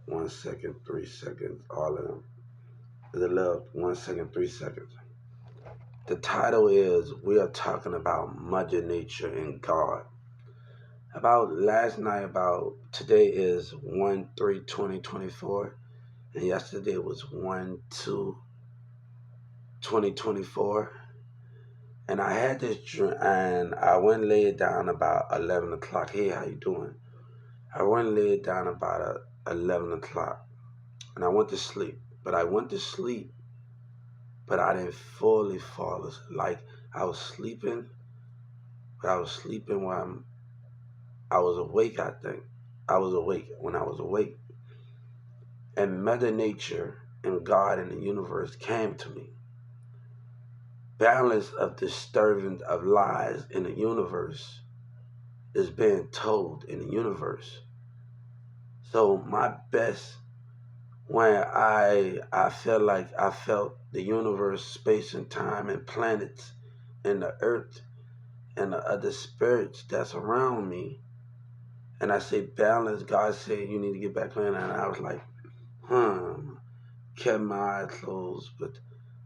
1 second, 3 seconds, all of them. The love, 1 second, 3 seconds. The title is We Are Talking About Mother Nature and God. About last night, about today is 1/3/2024, and yesterday was 1/2/2024. And I had this dream, and I went and laid down about 11 o'clock. Hey, how you doing? I went and laid down about 11 o'clock, and I went to sleep. But I went to sleep, but I didn't fully fall asleep. Like, I was sleeping, but I was sleeping while I was awake, I think. I was awake when I was awake. And Mother Nature and God and the universe came to me. Balance of disturbance of lies in the universe is being told in the universe. So my best, when I felt like I felt the universe, space and time and planets and the earth and the other spirits that's around me, and I say balance, God said you need to get back on, and I was like, kept my eyes closed, but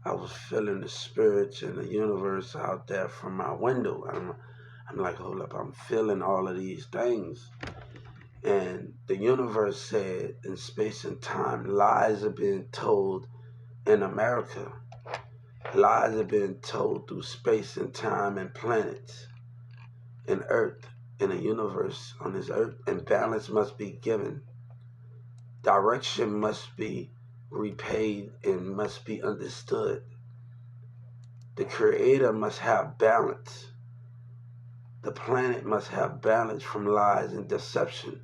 I was feeling the spirits and the universe out there from my window. I'm like, hold up, I'm feeling all of these things. And the universe said in space and time, lies are being told in America. Lies are being told through space and time and planets and earth in the universe on this earth, and balance must be given. Direction must be repaid and must be understood. The creator must have balance. The planet must have balance from lies and deception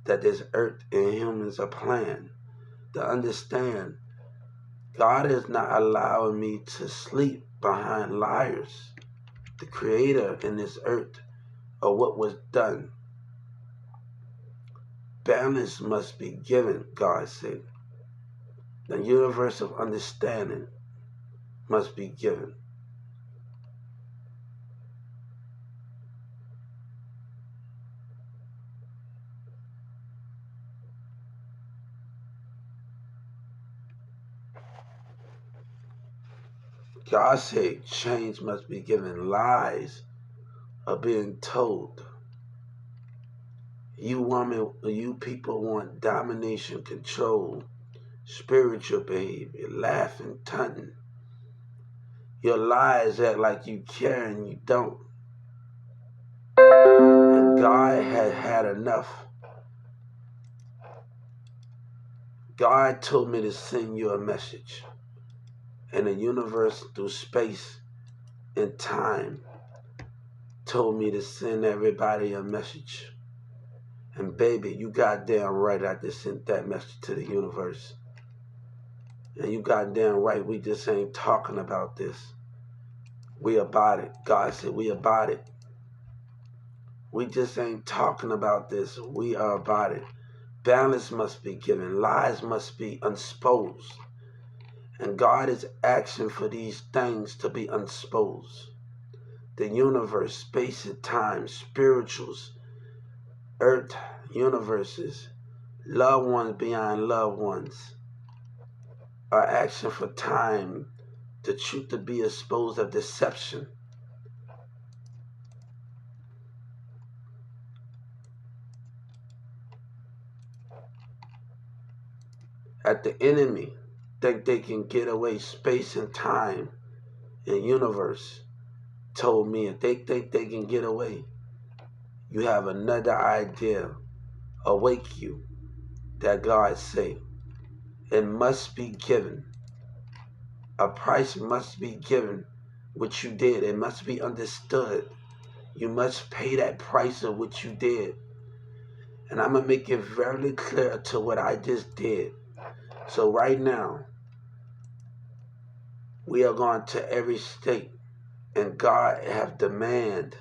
that this earth and humans are playing. To understand, God is not allowing me to sleep behind liars. The creator in this earth, or what was done. Balance must be given, God said. The universe of understanding must be given. God said change must be given. Lies are being told. You people want domination, control, spiritual behavior, laughing, taunting. Your lies act like you care and you don't. And God had had enough. God told me to send you a message. And the universe through space and time told me to send everybody a message. And baby, you goddamn right I just sent that message to the universe. And you goddamn right we just ain't talking about this. We about it. God said we about it. We just ain't talking about this. We are about it. Balance must be given. Lies must be exposed. And God is asking for these things to be exposed. The universe, space and time, spirituals, earth, universes, loved ones beyond loved ones are asking for time, the truth to be exposed of deception. At the enemy think they can get away, space and time and universe told me if they think they can get away, you have another idea. Awake you that God say it must be given. A price must be given, which you did. It must be understood. You must pay that price of what you did. And I'm going to make it very clear to what I just did. So right now, we are going to every state, and God have demand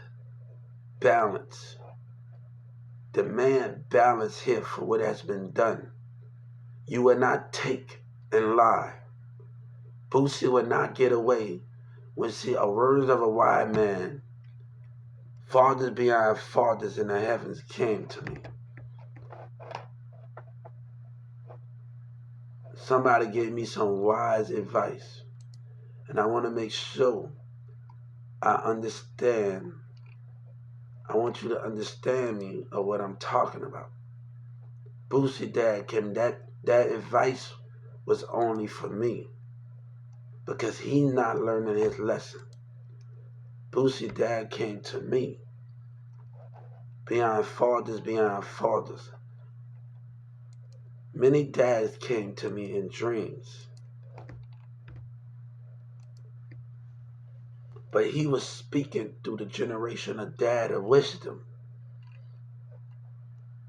balance. Demand balance here for what has been done. You will not take and lie. Boosie will not get away when see a words of a wise man, fathers beyond fathers in the heavens came to me. somebody gave me some wise advice, and I want to make sure I understand. I want you to understand me of what I'm talking about. Boosie dad came, that advice was only for me because he not learning his lesson. Boosie dad came to me. Beyond fathers. Many dads came to me in dreams. But he was speaking through the generation of dad of wisdom.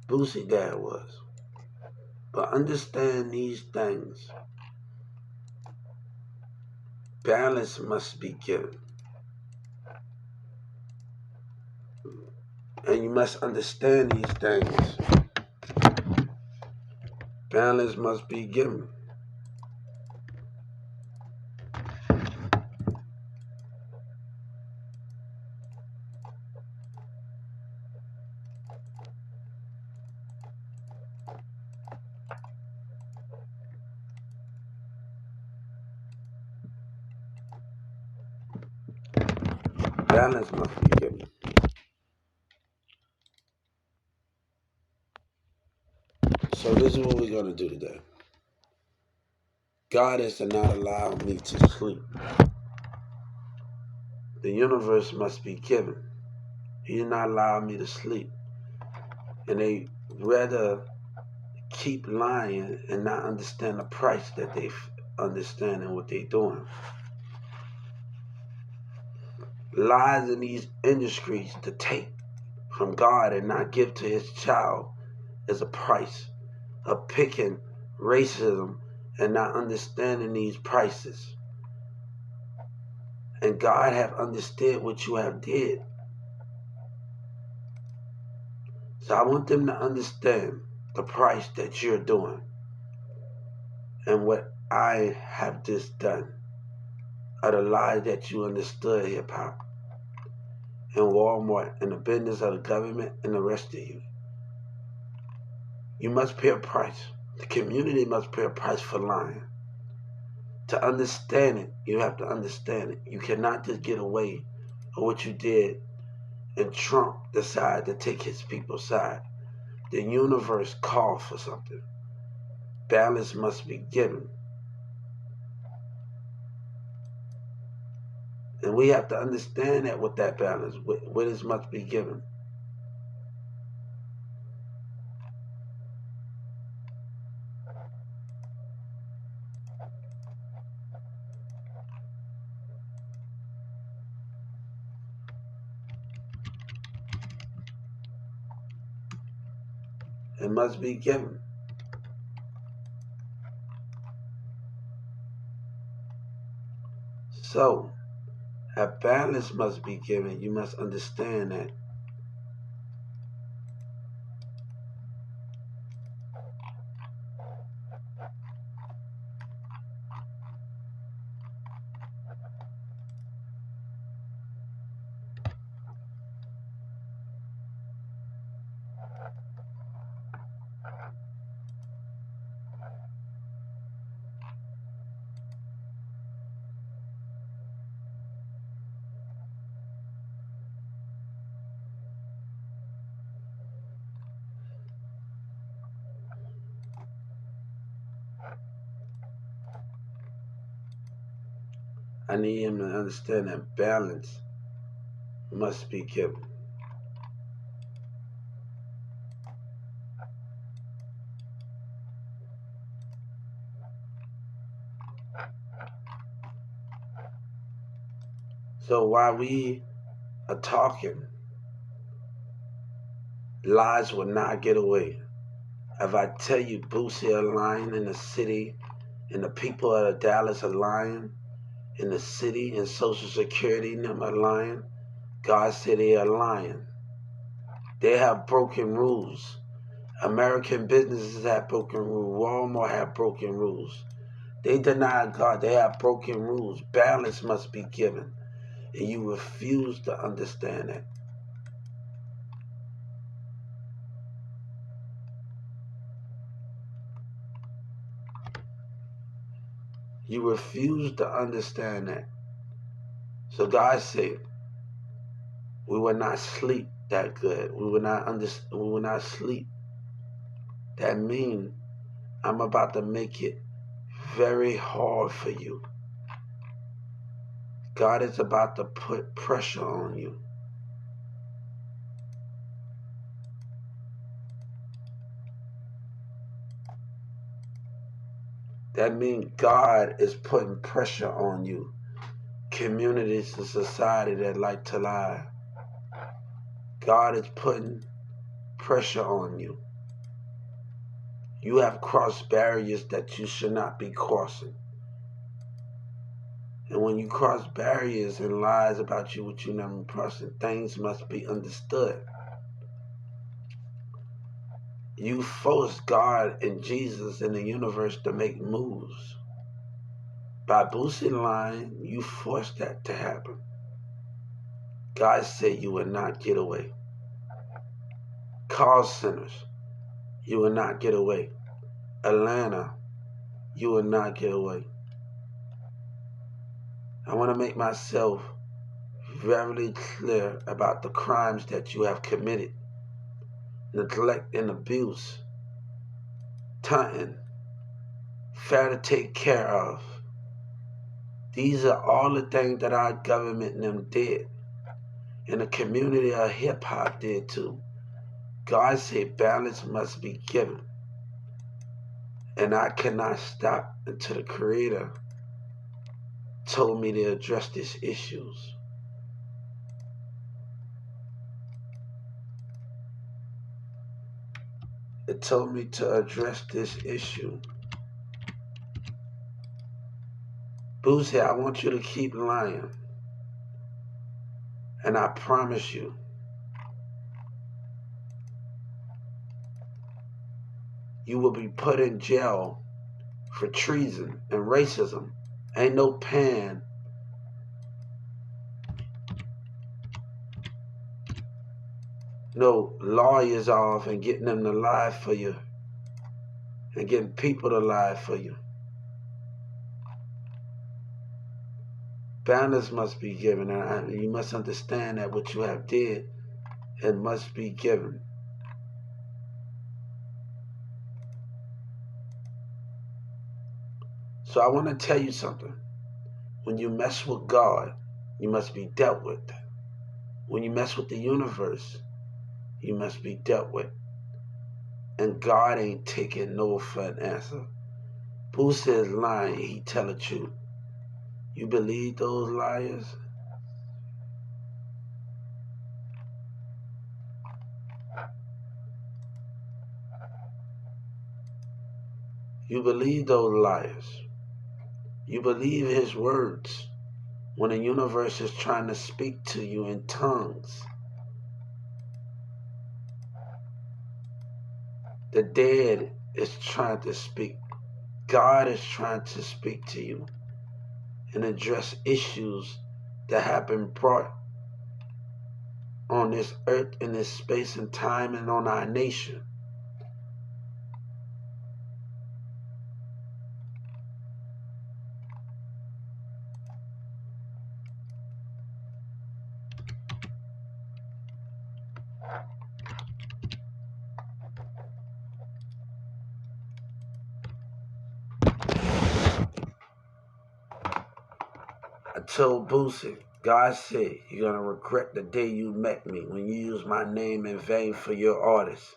Boosie dad was. But understand these things. Balance must be given. And you must understand these things. Balance must be given. Balance must be given. So this is what we're going to do today. God is to not allow me to sleep. The universe must be given. He did not allow me to sleep. And they rather keep lying and not understand the price that they understand and what they're doing. Lies in these industries to take from God and not give to his child is a price of picking racism and not understanding these prices. And God have understood what you have did. So I want them to understand the price that you're doing and what I have just done are the lies that you understood hip-hop and Walmart and the business of the government and the rest of you. You must pay a price. The community must pay a price for lying. To understand it, you have to understand it. You cannot just get away with what you did and Trump decide to take his people's side. The universe called for something. Balance must be given. And we have to understand that with that balance, what is must be given. It must be given. So, a balance must be given. You must understand that. I need him to understand that balance must be given. So while we are talking, lies will not get away. If I tell you Boosie are lying in the city and the people of Dallas are lying in the city and Social Security them are lying, God said they are lying. They have broken rules. American businesses have broken rules. Walmart have broken rules. They deny God. They have broken rules. Balance must be given. And you refuse to understand that. You refuse to understand that. So God said, we will not sleep that good. We will not we will not sleep. That means I'm about to make it very hard for you. God is about to put pressure on you. That means God is putting pressure on you. Communities and society that like to lie. God is putting pressure on you. You have crossed barriers that you should not be crossing. And when you cross barriers and lies about you, which you never crossing, things must be understood. You force God and Jesus and the universe to make moves. By boosting lying, you force that to happen. God said you will not get away. Call centers, you will not get away. Atlanta, you will not get away. I want to make myself very clear about the crimes that you have committed. Neglect and abuse, taunting, fair to take care of. These are all the things that our government and them did. And the community of hip hop did too. God said balance must be given. And I cannot stop until the Creator told me to address these issues. It told me to address this issue. Boosie, I want you to keep lying. And I promise you, you will be put in jail for treason and racism. Ain't no pan no lawyers off and getting them to lie for you and getting people to lie for you. Balance must be given, and you must understand that what you have did, it must be given. So I want to tell you something. When you mess with God, you must be dealt with. When you mess with the universe, you must be dealt with. And God ain't taking no for an answer. Who says lying, he tell the truth. You believe those liars? You believe those liars. You believe his words when the universe is trying to speak to you in tongues. The dead is trying to speak. God is trying to speak to you and address issues that have been brought on this earth, in this space and time, and on our nation. I told Boosie, God said, you're going to regret the day you met me when you used my name in vain for your artists.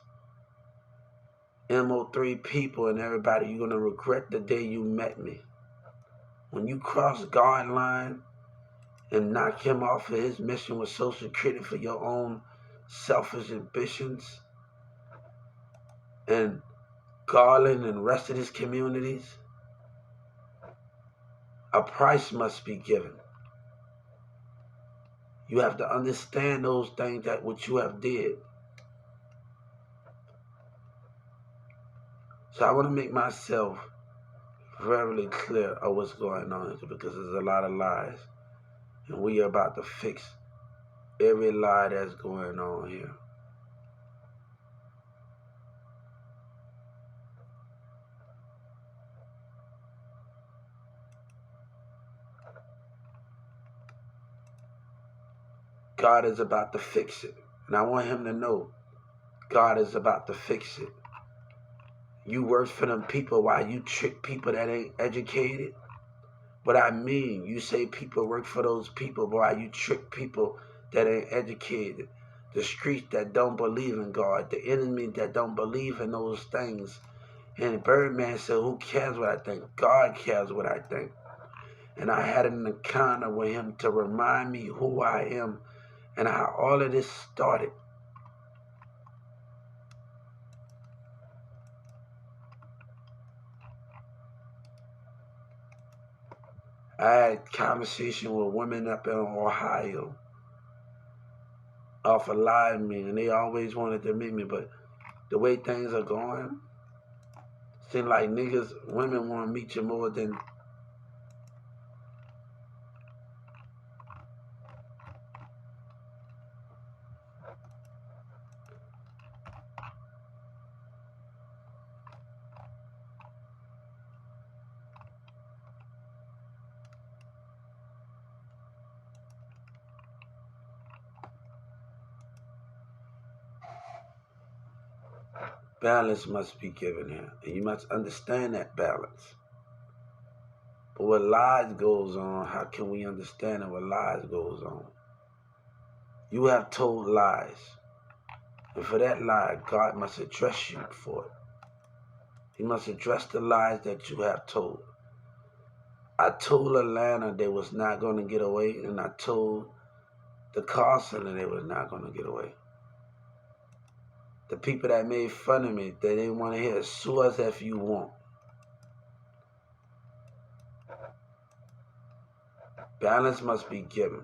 MO3 people and everybody, you're going to regret the day you met me. When you cross God line and knock him off of his mission with Social Security for your own selfish ambitions, and Garland and the rest of these communities, a price must be given. You have to understand those things that what you have did. So I want to make myself very clear of what's going on here, because there's a lot of lies. And we are about to fix every lie that's going on here. God is about to fix it. And I want him to know God is about to fix it. You work for them people while you trick people that ain't educated. What I mean, you say people work for those people while you trick people that ain't educated. The streets that don't believe in God, the enemy that don't believe in those things. And Birdman said, who cares what I think? God cares what I think. And I had an encounter with him to remind me who I am and how all of this started. I had conversation with women up in Ohio off of Live Me, and they always wanted to meet me, but the way things are going, seem like women want to meet you more than balance must be given here, and you must understand that balance. But what lies goes on, how can we understand it? What lies goes on? You have told lies, and for that lie, God must address you for it. He must address the lies that you have told. I told Atlanta they was not going to get away, and I told the car center they was not going to get away. The people that made fun of me, they didn't want to hear, sue us if you want. Balance must be given.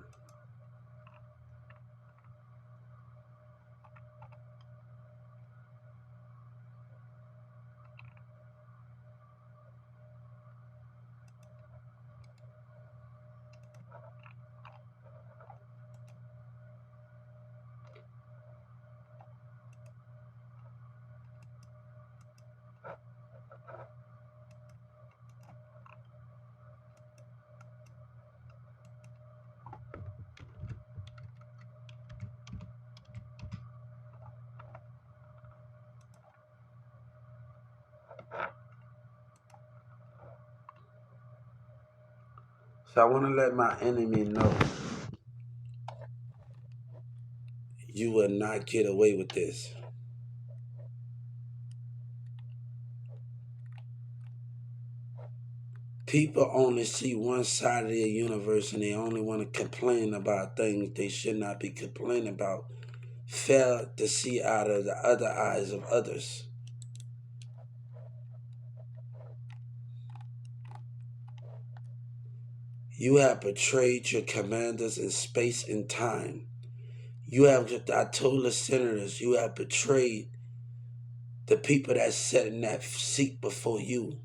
So I want to let my enemy know you will not get away with this. People only see one side of the universe and they only want to complain about things they should not be complaining about. Fail to see out of the other eyes of others. You have betrayed your commanders in space and time. I told the senators, you have betrayed the people that sat in that seat before you,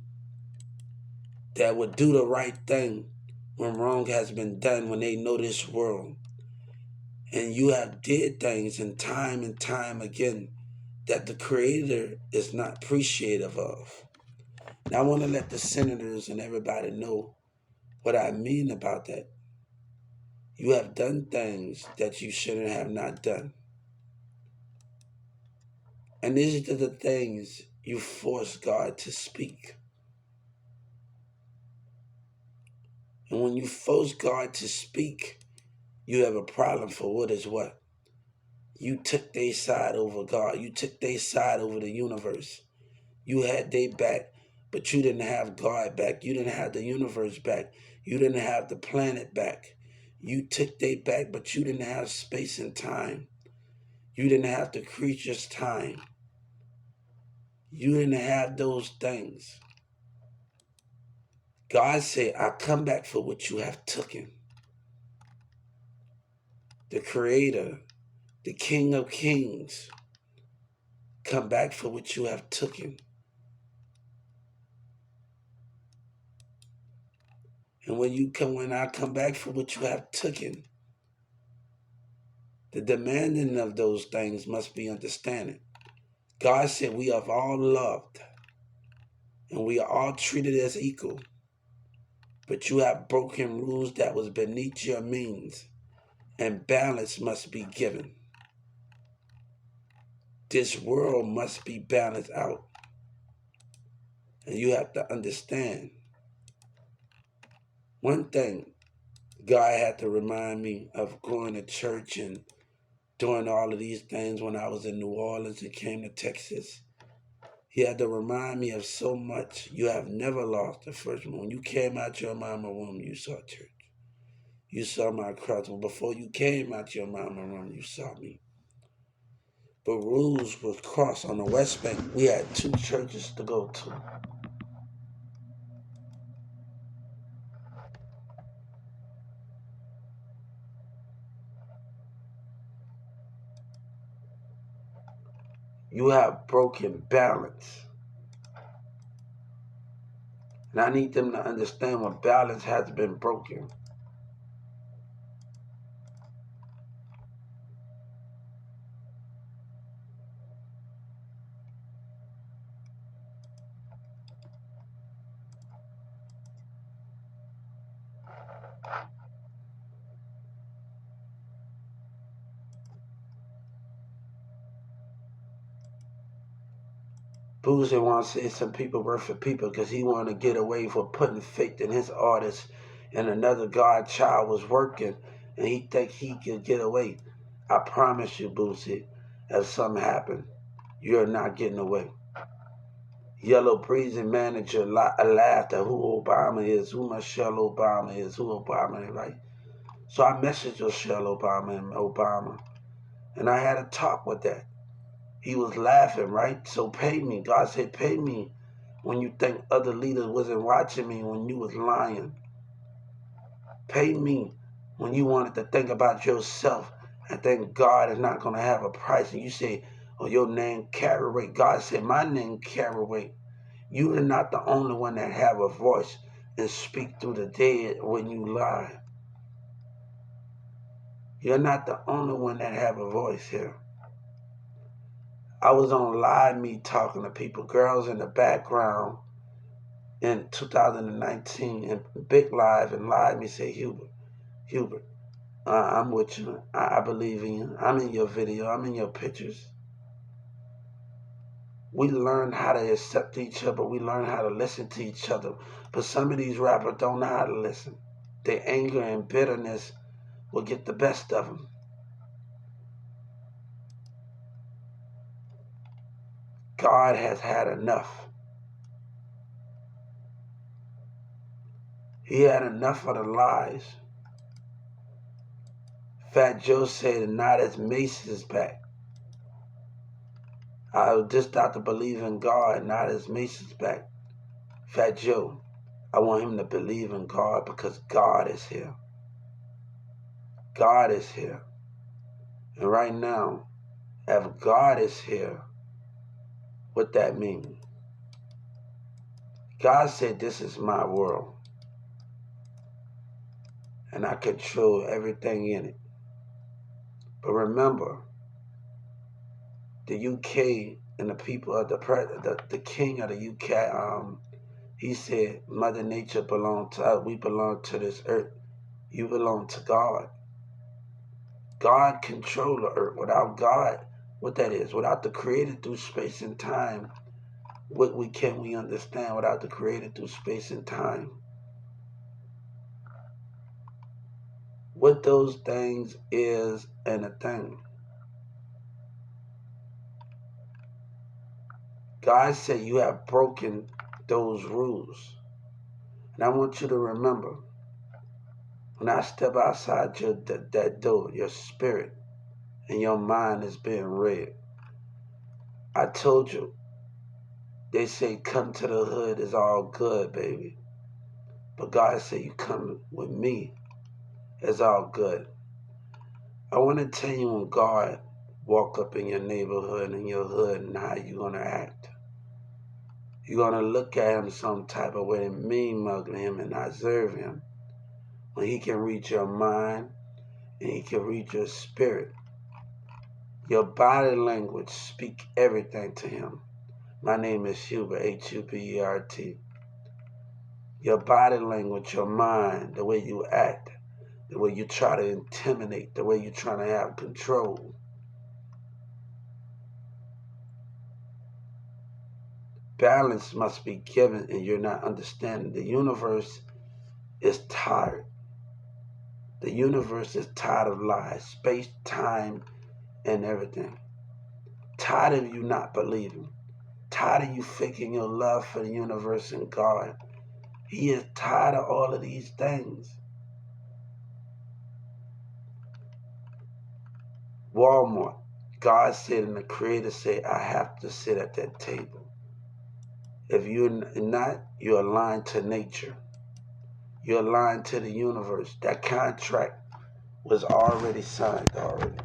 that would do the right thing when wrong has been done, when they know this world. And you have did things and time again that the Creator is not appreciative of. Now I want to let the senators and everybody know what I mean about that. You have done things that you shouldn't have not done. And these are the things you force God to speak. And when you force God to speak, you have a problem for what is what? You took their side over God. You took their side over the universe. You had their back, but you didn't have God back. You didn't have the universe back. You didn't have the planet back. You took their back, but you didn't have space and time. You didn't have the creature's time. You didn't have those things. God said, I'll come back for what you have taken. The Creator, the King of Kings, come back for what you have taken. And when I come back for what you have taken, the demanding of those things must be understanding. God said we are all loved and we are all treated as equal. But you have broken rules that was beneath your means. and balance must be given. This world must be balanced out. And you have to understand one thing. God had to remind me of going to church and doing all of these things when I was in New Orleans and came to Texas. He had to remind me of so much. You have never lost the first one. When you came out your mama womb, you saw church. You saw my cross. Well, before you came out your mama womb, you saw me. But rules was crossed on the West Bank. We had 2 churches to go to. You have broken balance. And I need them to understand when balance has been broken. Boozy wants to say some people work for people because he wanted to get away from putting faith in his artist, and another God child was working and he think he could get away. I promise you, Boozy, if something happened, you're not getting away. Yellow Breezy manager laughed at who Obama is, who Michelle Obama is, who Obama is, right? So I messaged Michelle Obama, and I had a talk with that. He was laughing, right? So pay me. God said, pay me when you think other leaders wasn't watching me when you was lying. Pay me when you wanted to think about yourself and think God is not going to have a price. And you say, oh, your name carry weight. God said, my name carry weight. You are not the only one that have a voice and speak through the dead when you lie. You're not the only one that have a voice here. I was on Live Me talking to people, girls in the background in 2019, and Big Live and Live Me say, Hubert, I'm with you. I believe in you. I'm in your video. I'm in your pictures. We learn how to accept each other. We learn how to listen to each other. But some of these rappers don't know how to listen. Their anger and bitterness will get the best of them. God has had enough. He had enough of the lies. Fat Joe said, not as Macy's back. I just got to believe in God, not as Macy's back. Fat Joe, I want him to believe in God because God is here. God is here. And right now, if God is here, what that means? God said, this is my world. And I control everything in it. But remember, the UK and the people of the king of the UK, he said, Mother Nature belongs to us. We belong to this earth. You belong to God. God controls the earth. Without God, what that is, without the creator through space and time, what can we understand without the creator through space and time? What those things is and a thing. God said you have broken those rules. And I want you to remember, when I step outside that door, your spirit and your mind is being read. I told you, they say come to the hood is all good, baby. But God said you come with me is all good. I want to tell you when God walk up in your neighborhood and your hood and how you going to act. You're going to look at him some type of way and mean mug him and not serve him. When he can reach your mind and he can reach your spirit. Your body language speak everything to him. My name is Hubert, Hubert. Your body language, your mind, the way you act, the way you try to intimidate, the way you're trying to have control. Balance must be given, and you're not understanding. The universe is tired. The universe is tired of lies, space, time, and everything. Tired of you not believing. Tired of you faking your love for the universe and God. He is tired of all of these things. Walmart. God said and the Creator said, I have to sit at that table. If you're not, you're aligned to nature. You're aligned to the universe. That contract was already signed already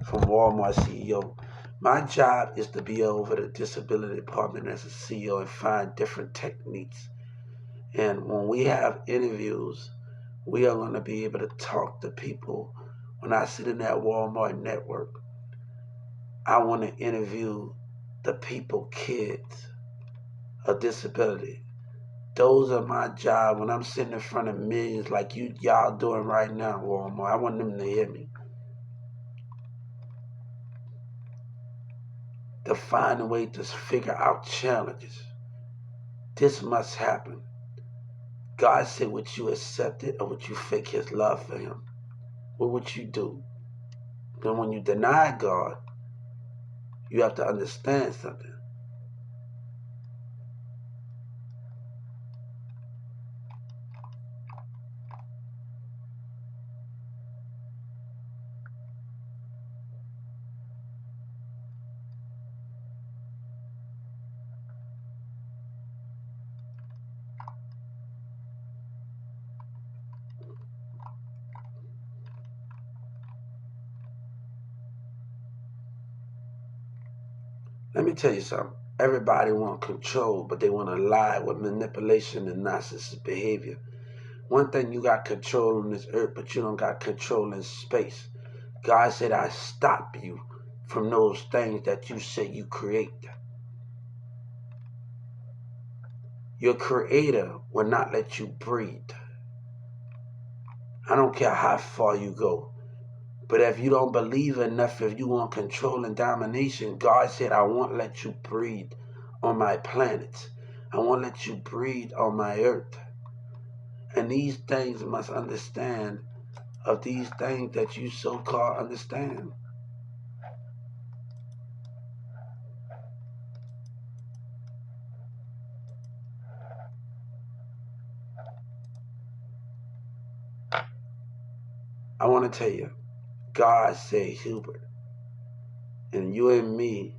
from Walmart CEO. My job is to be over the disability department as a CEO and find different techniques. And when we have interviews, we are going to be able to talk to people. When I sit in that Walmart network, I want to interview the people, kids, of disability. Those are my job. When I'm sitting in front of millions like y'all doing right now, Walmart, I want them to hear me. To find a way to figure out challenges. This must happen. God said, would you accept it or would you fake his love for him? What would you do? Then when you deny God, you have to understand something. Let me tell you something. Everybody wants control, but they want to lie with manipulation and narcissistic behavior. One thing, you got control on this earth, but you don't got control in space. God said, I stop you from those things that you say you create. Your creator will not let you breathe. I don't care how far you go. But if you don't believe enough, if you want control and domination, God said, I won't let you breathe on my planet. I won't let you breathe on my earth. And these things must understand of these things that you so-called understand. I want to tell you, God said, Hubert, and you and me,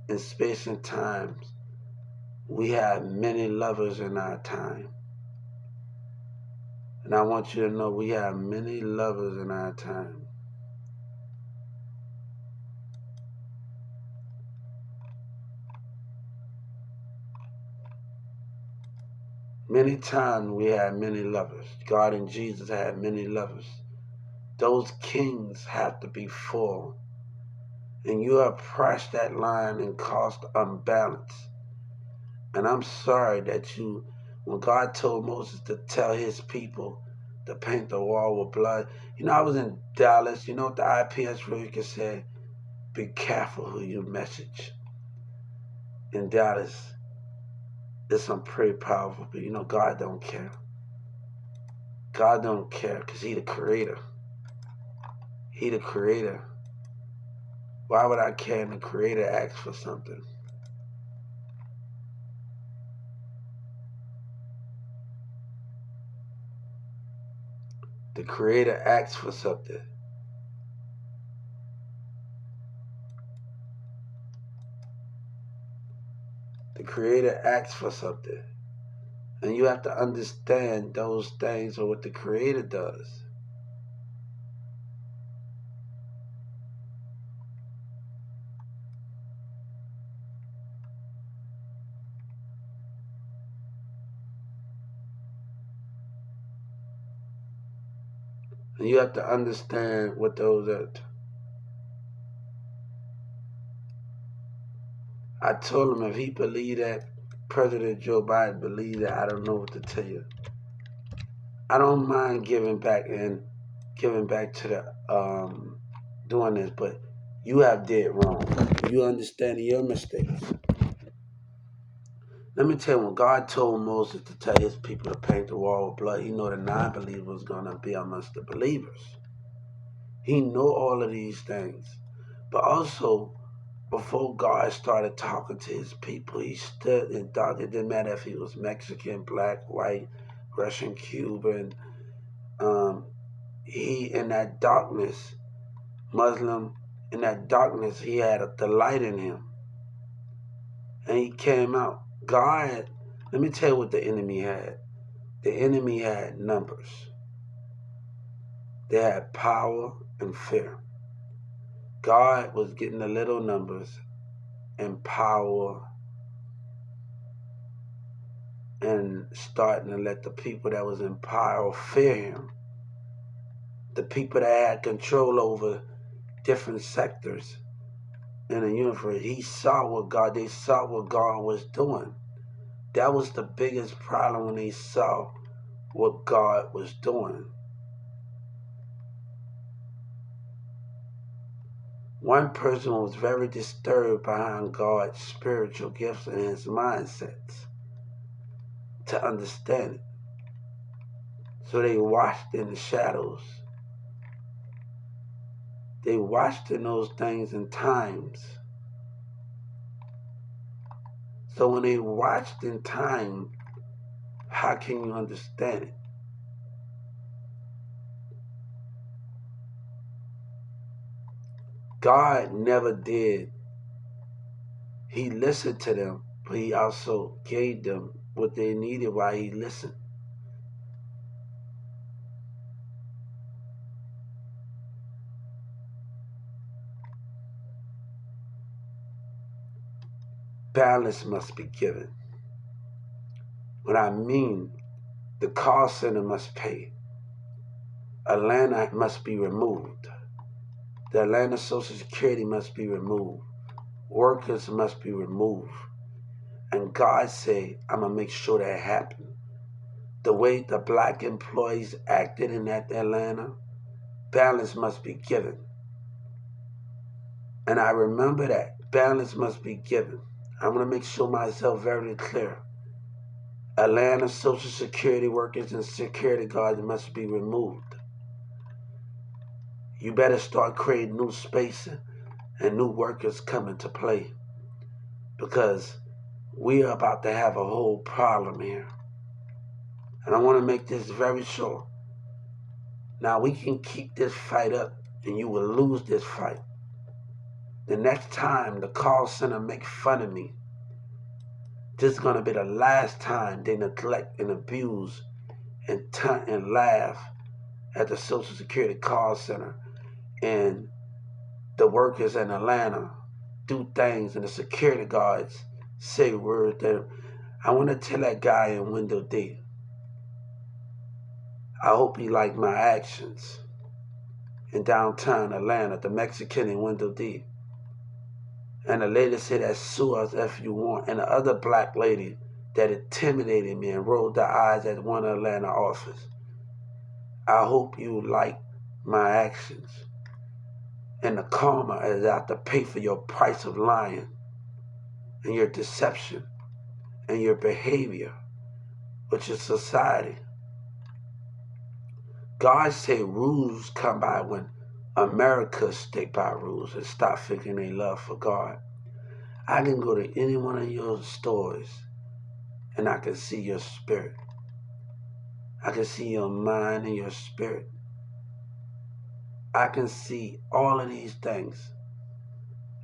in space and times, we have many lovers in our time. And I want you to know we have many lovers in our time. Many times we had many lovers. God and Jesus had many lovers. Those kings have to be full. And you have pressed that line and caused unbalance. And I'm sorry that when God told Moses to tell his people to paint the wall with blood. I was in Dallas. You know what the IPS really said? Be careful who you message. In Dallas, there's some pretty powerful, but God don't care. God don't care because he the creator. He the creator. Why would I care when the creator asks for something? The creator asks for something. The creator asks for something. And you have to understand those things are what the creator does. And you have to understand what those are. I told him if he believed that, President Joe Biden believed that, I don't know what to tell you. I don't mind giving back, and giving back to the doing this, but you have did wrong. You understanding your mistakes. Let me tell you, when God told Moses to tell his people to paint the wall with blood, he knew the non-believer was going to be amongst the believers. He knew all of these things. But also, before God started talking to his people, he stood and thought it didn't matter if he was Mexican, black, white, Russian, Cuban. He, in that darkness, Muslim, in that darkness, he had the light in him. And he came out. God, let me tell you what the enemy had. The enemy had numbers. They had power and fear. God was getting the little numbers and power and starting to let the people that was in power fear him. The people that had control over different sectors in the universe, they saw what God was doing. That was the biggest problem, when they saw what God was doing. One person was very disturbed behind God's spiritual gifts and his mindsets to understand it. So they watched in the shadows. They watched in those things and times. So when they watched in time, how can you understand it? God never did. He listened to them, but he also gave them what they needed while he listened. Balance must be given. What I mean, the call center must pay. Atlanta must be removed. The Atlanta Social Security must be removed. Workers must be removed. And God said, I'm going to make sure that happens. The way the black employees acted in that Atlanta, balance must be given. And I remember that. Balance must be given. I'm going to make sure myself very clear. Atlanta Social Security workers and security guards must be removed. You better start creating new space and new workers coming to play, because we are about to have a whole problem here. And I want to make this very short. Now, we can keep this fight up and you will lose this fight. The next time the call center make fun of me, this is going to be the last time they neglect and abuse and taunt and laugh at the Social Security call center, and the workers in Atlanta do things and the security guards say words that I want to tell that guy in Window D. I hope he liked my actions in downtown Atlanta, the Mexican in Window D. And the lady said that sue us if you want. And the other black lady that intimidated me and rolled their eyes at one Atlanta office. I hope you like my actions. And the karma is out to pay for your price of lying and your deception and your behavior with your society. God said rules come by when America stick by rules and stop figuring their love for God. I can go to any one of your stores and I can see your spirit. I can see your mind and your spirit. I can see all of these things.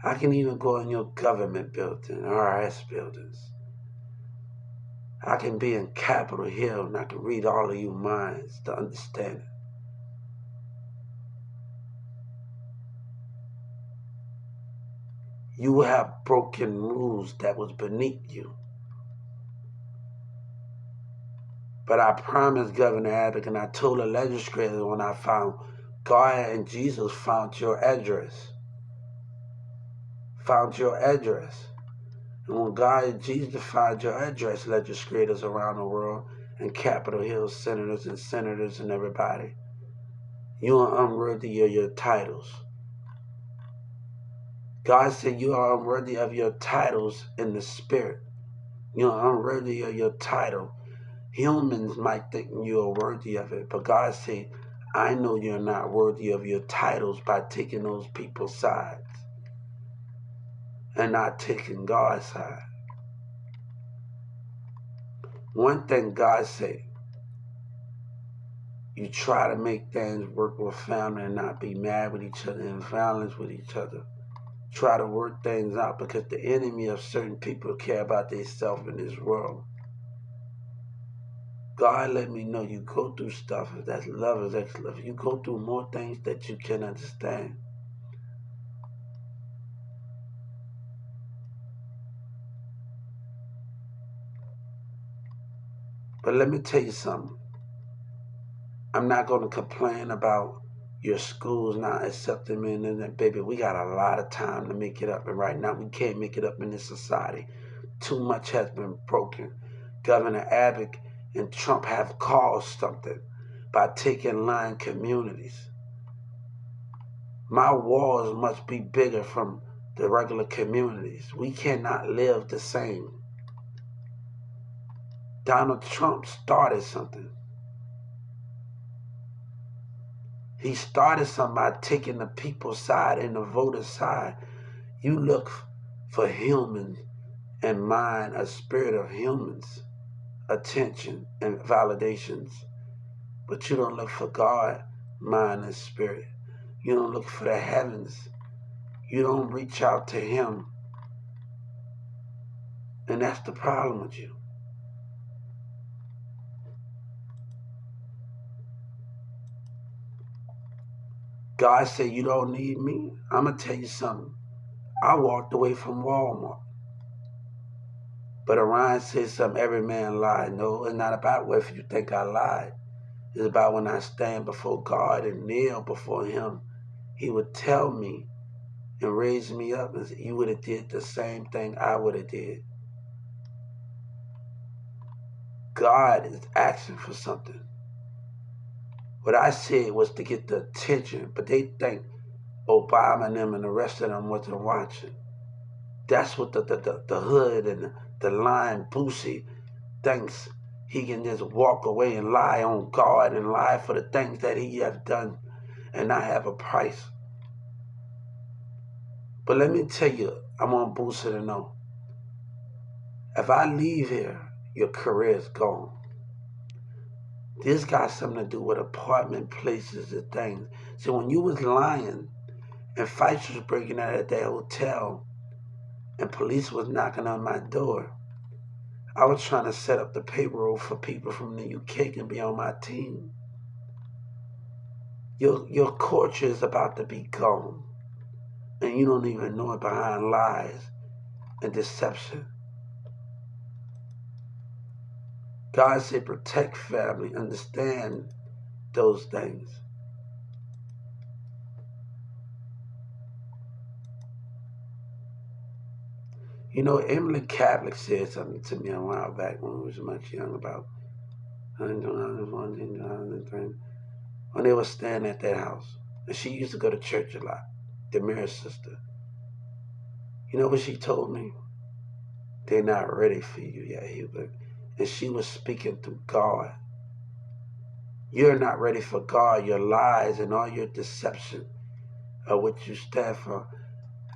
I can even go in your government building, RS buildings. I can be in Capitol Hill and I can read all of your minds to understand it. You have broken rules that was beneath you. But I promised Governor Abbott, and I told the legislators when I found God and Jesus found your address. Found your address. And when God and Jesus found your address, legislators around the world and Capitol Hill senators and everybody, You are unworthy of your titles. God said you are unworthy of your titles in the spirit. You are unworthy of your title. Humans might think you are worthy of it, but God said, I know you're not worthy of your titles by taking those people's sides and not taking God's side. One thing God said, you try to make things work with family and not be mad with each other and violence with each other. Try to work things out because the enemy of certain people care about themselves in this world. God let me know you go through stuff. If that's love, is ex love. You go through more things that you can understand. But let me tell you something. I'm not going to complain about your schools not accepting me and that, baby. We got a lot of time to make it up, and right now we can't make it up in this society. Too much has been broken. Governor Abbott and Trump have caused something by taking line communities. My walls must be bigger from the regular communities. We cannot live the same. Donald Trump started something. He started something by taking the people's side and the voter's side. You look for humans and mind a spirit of humans, attention and validations. But you don't look for God, mind and spirit. You don't look for the heavens. You don't reach out to Him. And that's the problem with you. God said, you don't need me. I'm going to tell you something. I walked away from Walmart. But Orion said something, every man lied. No, it's not about whether you think I lied. It's about when I stand before God and kneel before Him. He would tell me and raise me up and say, you would have did the same thing I would have did. God is asking for something. What I said was to get the attention, but they think Obama and them and the rest of them wasn't watching. That's what the hood and the lying Boosie thinks. He can just walk away and lie on God and lie for the things that he has done and not have a price. But let me tell you, I want Boosie to know, if I leave here, your career is gone. This got something to do with apartment places and things. So when you was lying and fights was breaking out at that hotel and police was knocking on my door, I was trying to set up the payroll for people from the UK can be on my team. Your culture is about to be gone, and you don't even know it behind lies and deception. God said protect family, understand those things. You know, Emily Catholic said something to me a while back when I was much young about when they were staying at that house. And she used to go to church a lot, the Mirror sister. You know what she told me? They're not ready for you yet, Hubert. And she was speaking through God. You're not ready for God. Your lies and all your deception are what you stand for.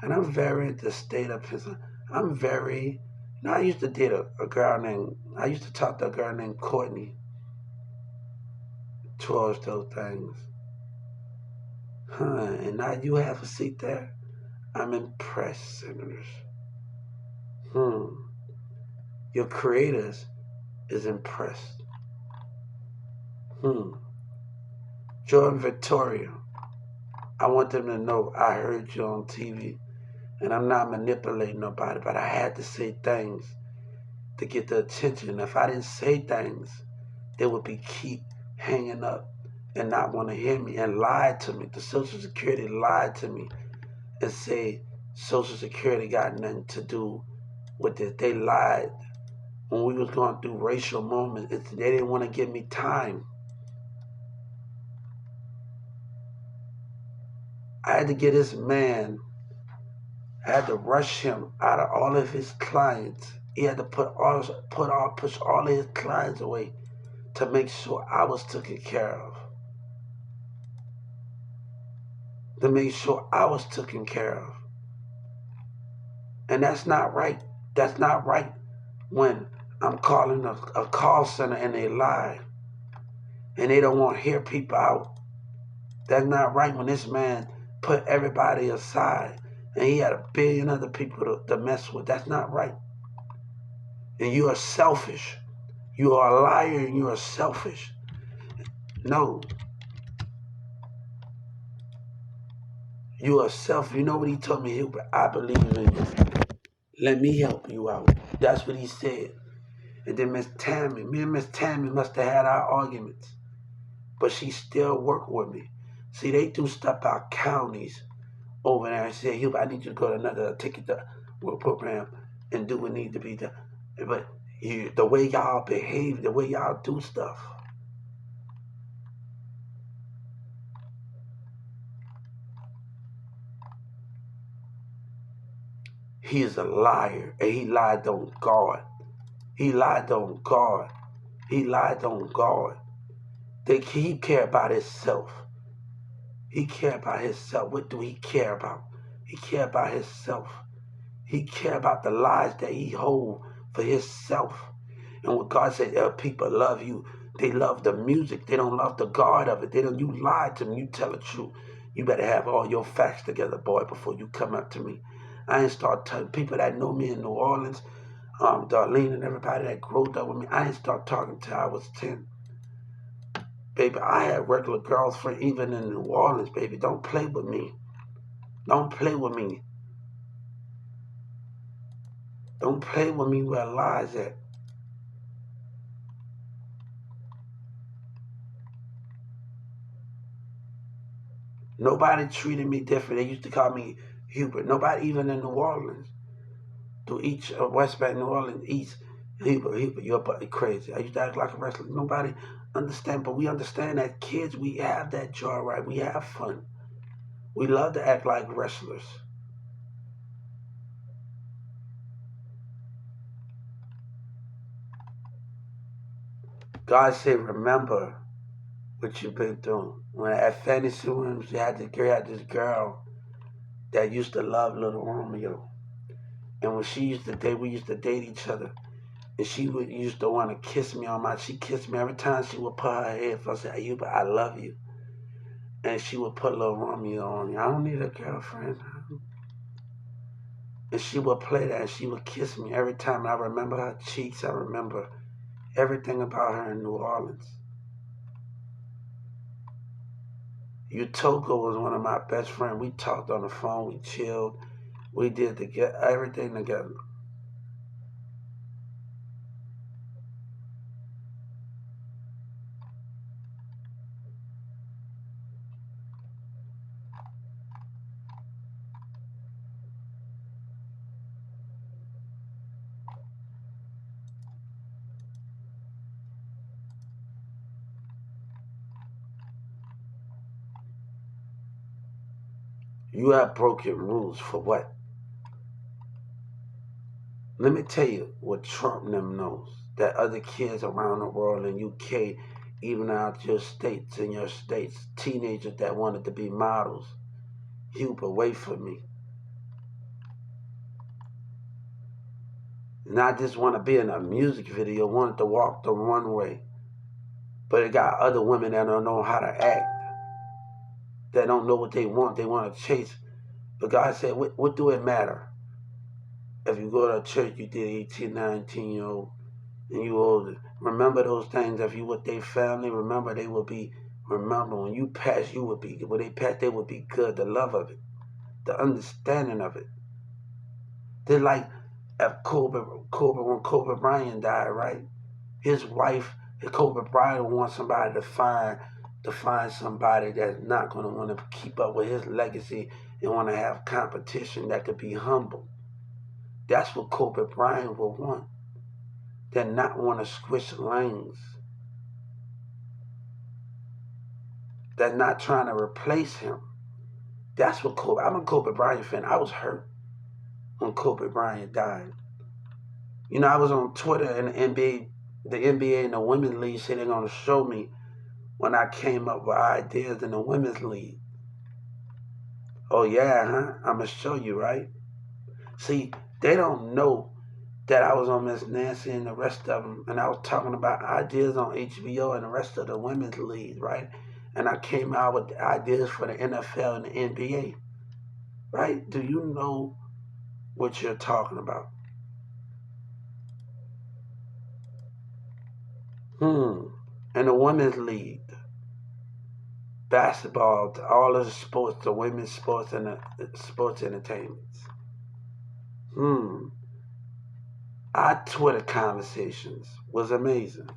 And I'm very into state of prison. I'm very, you know, I used to date a girl named, I used to talk to a girl named Courtney towards those things. And now you have a seat there? I'm impressed, senators. Your creators is impressed. Jordan Victoria, I want them to know I heard you on TV, and I'm not manipulating nobody, but I had to say things to get the attention. If I didn't say things, they would be keep hanging up and not want to hear me and lie to me. The Social Security lied to me and say Social Security got nothing to do with it. They lied when we was going through racial moments. They didn't want to give me time. I had to get this man, I had to rush him out of all of his clients. He had to push all of his clients away to make sure I was taken care of. To make sure I was taken care of. And that's not right. That's not right when I'm calling a call center and they lie and they don't want to hear people out. That's not right when this man put everybody aside and he had a billion other people to mess with. That's not right. And you are selfish. You are a liar and you are selfish. No. You are selfish. You know what he told me? I believe in you. Let me help you out. That's what he said. And then me and Miss Tammy must have had our arguments. But she still worked with me. See, they do stuff out counties over there and say, Hubert, I need you to go to another ticket work program and do what needs to be done. But the way y'all behave, the way y'all do stuff, he is a liar. And he lied on God. He lied on God. He lied on God. He care about himself. He care about himself. What do he care about? He care about himself. He care about the lies that he hold for himself. And when God said, people love you, they love the music. They don't love the God of it. You lied to me. You tell the truth. You better have all your facts together, boy, before you come up to me. I ain't start telling people that know me in New Orleans, Darlene and everybody that grew up with me. I ain't start talking till I was 10. Baby, I had regular girlfriend even in New Orleans, baby. Don't play with me. Don't play with me. Don't play with me where lies at. Nobody treated me different. They used to call me Hubert. Nobody, even in New Orleans, to each West Bank, New Orleans, East, Hubert, you're crazy. I used to act like a wrestler. Nobody understand, but we understand that kids, we have that joy, right? We have fun. We love to act like wrestlers. God said, remember what you've been doing. When at fantasy rooms, you had this girl that used to love little Romeo. And when she used to date, we used to date each other. And she used to want to kiss me she kissed me every time she would put her head. I said, Ayuba, I love you. And she would put little Romeo on me. I don't need a girlfriend. And she would play that and she would kiss me every time. I remember her cheeks. I remember everything about her in New Orleans. Utoko was one of my best friends. We talked on the phone. We chilled. We did everything together. You have broken rules for what? Let me tell you what Trump and them knows. That other kids around the world in UK, even out your states, in your states, teenagers that wanted to be models, Hubert, wait for me. Not just want to be in a music video, wanted to walk the runway. But it got other women that don't know how to act, that don't know what they want to chase. But God said, what do it matter? If you go to church, you did 18, 19-year-old, and you older. Remember those things. If you with their family, remember they will be, remember when you pass, you would be, when they pass, they would be good. The love of it, the understanding of it. They're like if when Kobe Bryant died, right? His wife, Kobe Bryant wants somebody to find somebody that's not going to want to keep up with his legacy and want to have competition that could be humble. That's what Kobe Bryant will want. They're not want to squish lanes. They're not trying to replace him. That's what Kobe. I'm a Kobe Bryant fan. I was hurt when Kobe Bryant died. You know, I was on Twitter and the NBA and the Women's League said they're gonna show me when I came up with ideas in the Women's League. Oh yeah, huh? I'm gonna show you, right? See, they don't know that I was on Miss Nancy and the rest of them, and I was talking about ideas on HBO and the rest of the Women's League, right? And I came out with ideas for the NFL and the NBA, right? Do you know what you're talking about? Hmm. And the Women's League, basketball, all of the sports, the women's sports and the sports entertainments. Hmm. Our Twitter conversations was amazing.